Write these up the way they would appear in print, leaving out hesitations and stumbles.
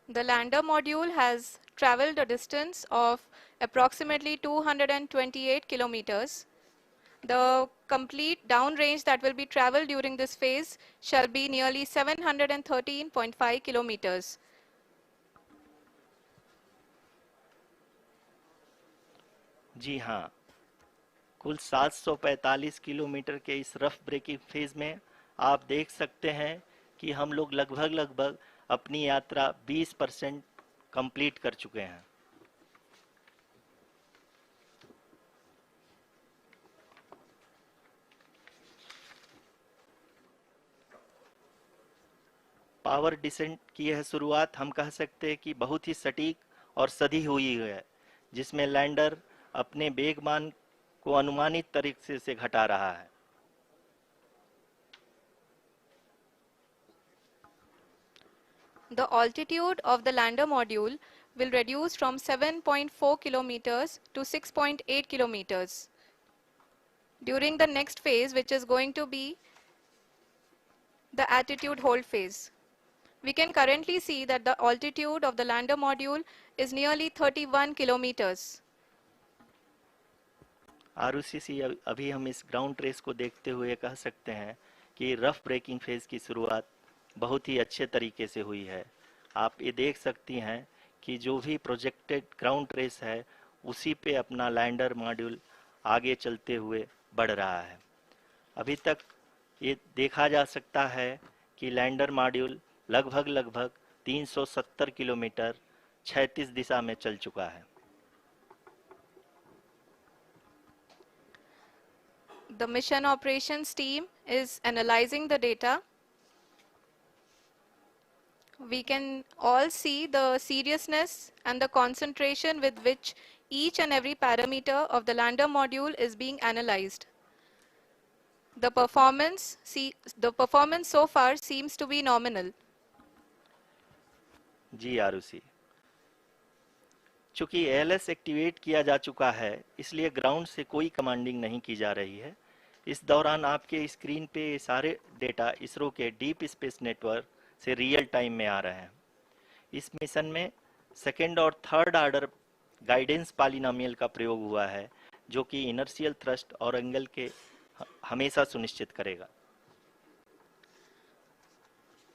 The lander module has traveled a distance of approximately 228 kilometers. The complete downrange that will be traveled during this phase shall be nearly 713.5 kilometers. जी हाँ, कुल 745 kilometre के इस rough breaking phase में आप देख सकते हैं कि हम लोग लगभग लगभग अपनी यात्रा 20% कंप्लीट कर चुके हैं। पावर डिसेंट की यह शुरुआत हम कह सकते हैं कि बहुत ही सटीक और सधी हुई है, जिसमें लैंडर अपने वेगमान को अनुमानित तरीके से घटा रहा है। The altitude of the lander module will reduce from 7.4 kilometers to 6.8 kilometers during the next phase, which is going to be the attitude hold phase. We can currently see that the altitude of the lander module is nearly 31 kilometers. आरयूसीसी अभी हम इस ground trace को देखते हुए कह सकते हैं कि रफ ब्रेकिंग फेज की शुरुआत बहुत ही अच्छे तरीके से हुई है। आप ये देख सकती हैं कि जो भी प्रोजेक्टेड ग्राउंड ट्रेस है उसी पे अपना लैंडर मॉड्यूल आगे चलते हुए बढ़ रहा है। अभी तक ये देखा जा सकता है कि लैंडर मॉड्यूल लगभग लगभग 370 किलोमीटर क्षैतिज दिशा में चल चुका है। The mission operations team is analyzing the data. We can all see the seriousness and the concentration with which each and every parameter of the lander module is being analyzed. The performance so far seems to be nominal. जी आरुषि, चूंकि ALS activate किया जा चुका है इसलिए ground से कोई commanding नहीं की जा रही है। इस दौरान आपके स्क्रीन पे ये सारे डेटा इसरो के डीप स्पेस नेटवर्क से रियल टाइम में आ रहे हैं। इस मिशन में सेकेंड और थर्ड ऑर्डर गाइडेंस पॉलिनोमियल का प्रयोग हुआ है, जो कि इनर्शियल थ्रस्ट और एंगल के हमेशा सुनिश्चित करेगा।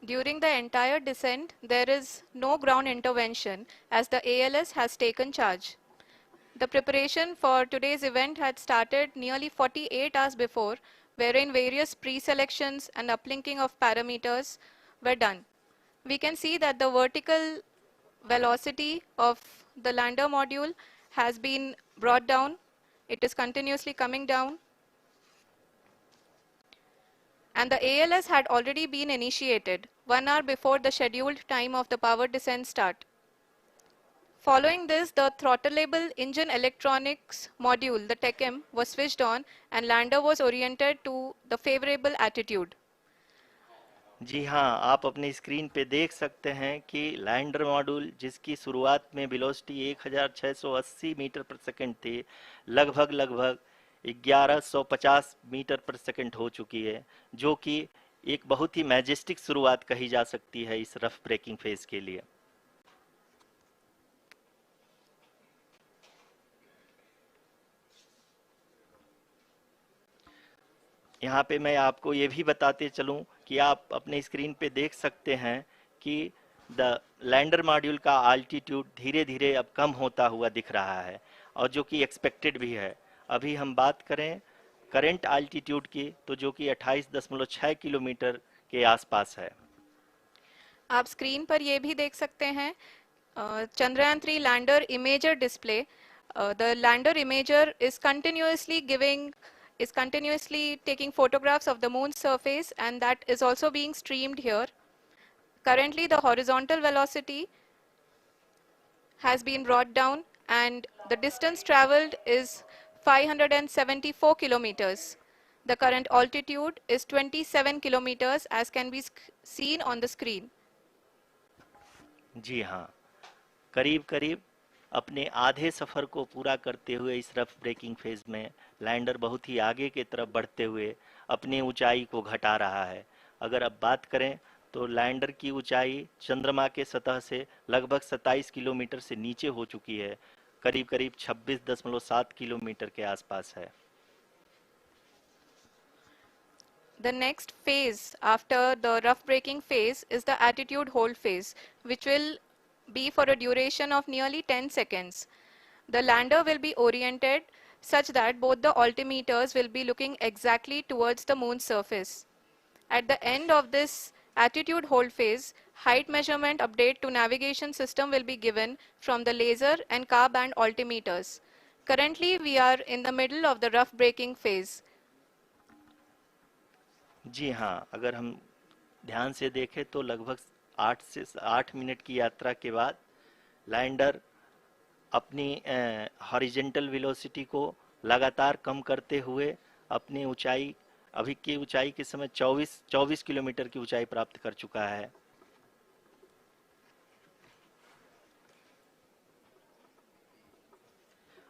During the entire descent, there is no ground intervention as the ALS has taken charge. The preparation for today's event had started nearly 48 hours before, wherein various pre-selections and uplinking of parameters were done. We can see that the vertical velocity of the lander module has been brought down. It is continuously coming down. And the ALS had already been initiated 1 hour before the scheduled time of the power descent start. Following this, the throttleable engine electronics module, the TECM, was switched on and lander was oriented to the favorable attitude. जी हाँ, आप अपने screen पे देख सकते हैं कि lander module जिसकी शुरुआत में वेलोसिटी 1680 मीटर पर सेकंड थी, लगभग लगभग 1150 मीटर पर सेकंड हो चुकी है, जो कि एक बहुत ही मैजेस्टिक शुरुआत कही जा सकती है इस रफ ब्रेकिंग फेज के लिए। यहाँ पे मैं आपको ये भी बताते चलूँ कि आप अपने स्क्रीन पे देख सकते हैं कि द लैंडर मॉड्यूल का आल्टीट्यूड धीरे धीरे अब कम होता हुआ दिख रहा है, और जो कि एक्सपेक्टेड भी है। अभी हम बात करें करंट आल्टीट्यूड की, तो जो कि 28.6 किलोमीटर के आसपास है। आप स्क्रीन पर ये भी देख सकते हैं Chandrayaan 3 lander imager display. The lander imager is continuously taking photographs of the moon's surface, and that is also being streamed here. Currently, the horizontal velocity has been brought down and the distance traveled is 574 kilometers. The current altitude is 27 kilometers as can be seen on the screen. जी हाँ, करीब करीब अपने आधे सफ़र को पूरा करते हुए इस रफ ब्रेकिंग फेज में लैंडर बहुत ही आगे की तरफ बढ़ते हुए अपनी ऊंचाई को घटा रहा है। अगर अब बात करें तो लैंडर की ऊंचाई चंद्रमा के सतह से लगभग 27 किलोमीटर से नीचे हो चुकी है, करीब करीब 26.7 किलोमीटर के आसपास है। The next phase after the rough braking phase is the attitude hold phase, which will be for a duration of nearly 10 seconds. The lander will be oriented such that both the altimeters will be looking exactly towards the moon's surface. At the end of this attitude hold phase, height measurement update to navigation system will be given from the laser and car band altimeters. Currently, we are in the middle of the rough braking phase. जी हाँ, अगर हम ध्यान से देखें तो लगभग 8 की यात्रा के बाद लैंडर अपनी हॉरिजेंटल वेलोसिटी को लगातार कम करते हुए अपनी ऊंचाई, अभी की ऊंचाई के समय 24 किलोमीटर की ऊंचाई प्राप्त कर चुका है।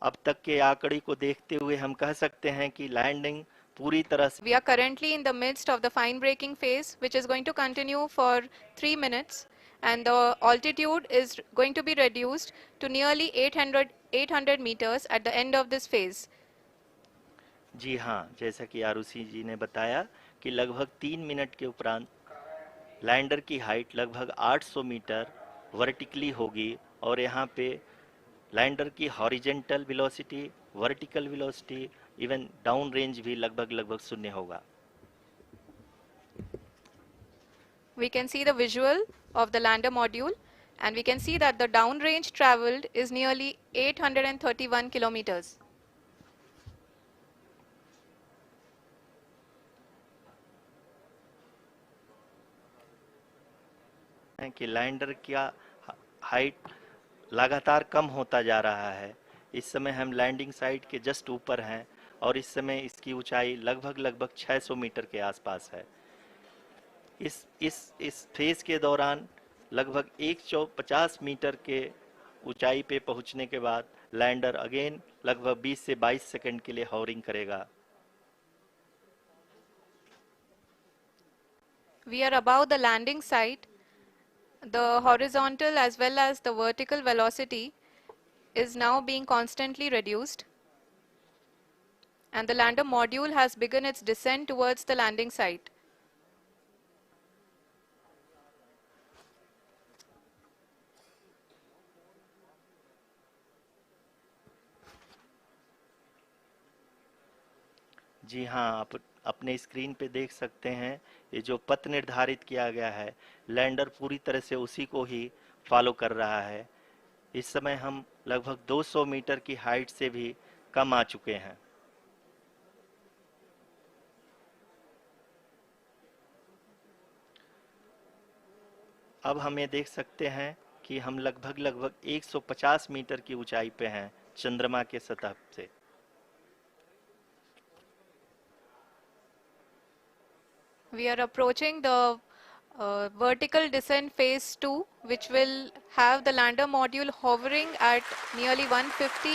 अब तक के आंकड़े को देखते हुए हम कह सकते हैं कि लैंडिंग पूरी तरह से We are currently in the midst of the fine braking phase, which is going to continue for 3 minutes, and the altitude is going to be reduced to nearly 800 meters at the end of this phase. जी हाँ, जैसा कि आरुषि जी ने बताया कि लगभग 3 minute के उपरांत lander की हाइट लगभग 800 मीटर वर्टिकली होगी और यहाँ पे लैंडर की horizontal velocity, vertical velocity, even down range भी लगभग शून्य होगा। We can see the visual of the lander module, and we can see that the downrange traveled is nearly 831 kilometers. है कि लैंडर का हाइट लगातार कम होता जा रहा है। इस समय हम लैंडिंग साइट के जस्ट ऊपर हैं और इस समय इसकी ऊंचाई लगभग 600 मीटर के आसपास है। इस फेज के दौरान लगभग 150 मीटर के ऊंचाई पे पहुंचने के बाद लैंडर अगेन लगभग 20 से 22 सेकंड के लिए हॉवरिंग करेगा। We are above the landing site. The horizontal as well as the vertical velocity is now being constantly reduced, and the lander module has begun its descent towards the landing site. जी हाँ, आप अपने screen पे देख सकते हैं ये जो पथ निर्धारित किया गया है, लैंडर पूरी तरह से उसी को ही फॉलो कर रहा है। इस समय हम लगभग 200 मीटर की हाइट से भी कम आ चुके हैं। अब हम ये देख सकते हैं कि हम लगभग 150 मीटर की ऊंचाई पे हैं चंद्रमा के सतह से। We are approaching the vertical descent phase 2, which will have the lander module hovering at nearly 150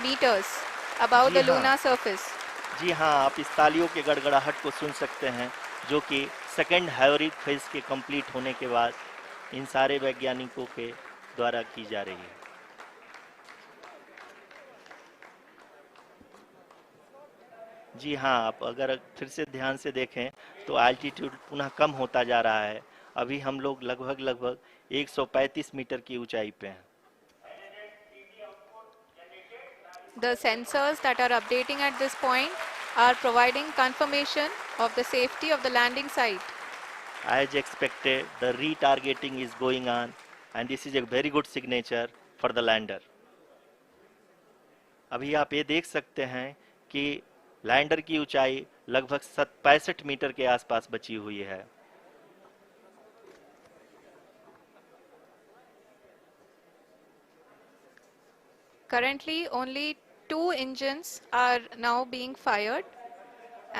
meters above ji the हाँ, lunar surface. जी हाँ, आप इस तालियों के गड़गड़ाहट को सुन सकते हैं जो कि सेकंड हाइवरिक फेज के कंप्लीट होने के बाद इन सारे वैज्ञानिकों के द्वारा की जा रही है। जी हाँ, आप अगर फिर से ध्यान से देखें तो एल्टीट्यूड पुनः कम होता जा रहा है। अभी हम लोग लगभग 135 मीटर की ऊंचाई पे हैं। The sensors that are updating at this point are providing confirmation of the safety of the landing site. As expected, the retargeting is going on and this is a very good signature for the lander. अभी आप ये देख सकते हैं कि lander की ऊंचाई लगभग 65 मीटर के आसपास बची हुई है। Currently, only 2 engines are now being fired,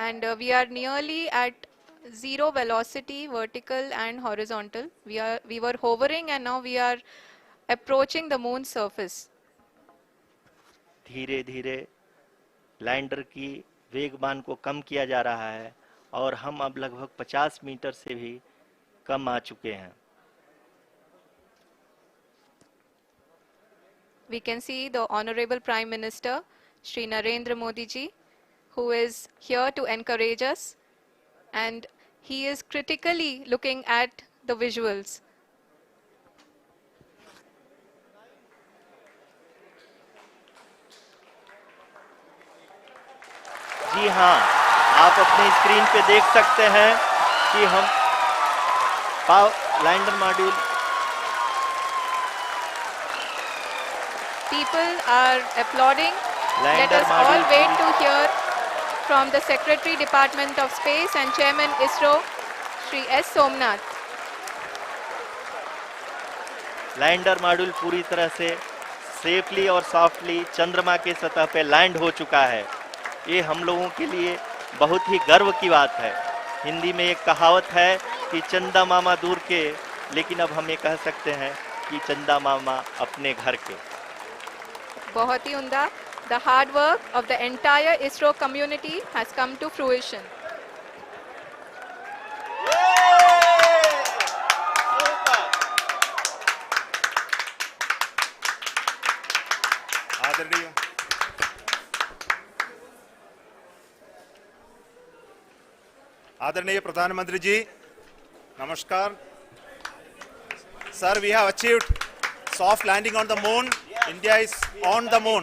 and we are nearly at zero velocity, vertical and horizontal. We were hovering, and now we are approaching the moon's surface. धीरे धीरे लैंडर की वेगमान को कम किया जा रहा है और हम अब लगभग 50 मीटर से भी कम आ चुके हैं। We can see the Honorable Prime Minister, Shri Narendra Modi ji, who is here to encourage us, and he is critically looking at the visuals. जी हाँ, आप अपने स्क्रीन पे देख सकते हैं कि हम lander module People are applauding. Let lander us all module wait to hear from the Secretary Department of Space and Chairman ISRO, Shri S. Somnath. Lander module पूरी तरह से सेफली और सॉफ्टली चंद्रमा के सतह पे लैंड हो चुका है। ये हम लोगों के लिए बहुत ही गर्व की बात है। हिंदी में एक कहावत है कि चंदा मामा दूर के, लेकिन अब हम ये कह सकते हैं कि चंदा मामा अपने घर के। बहुत ही उम्दा. The hard work of the entire ISRO community has come to fruition. आदरणीय आदरणीय प्रधानमंत्री जी, नमस्कार. Sir, we have achieved soft landing on the moon. India is on the moon.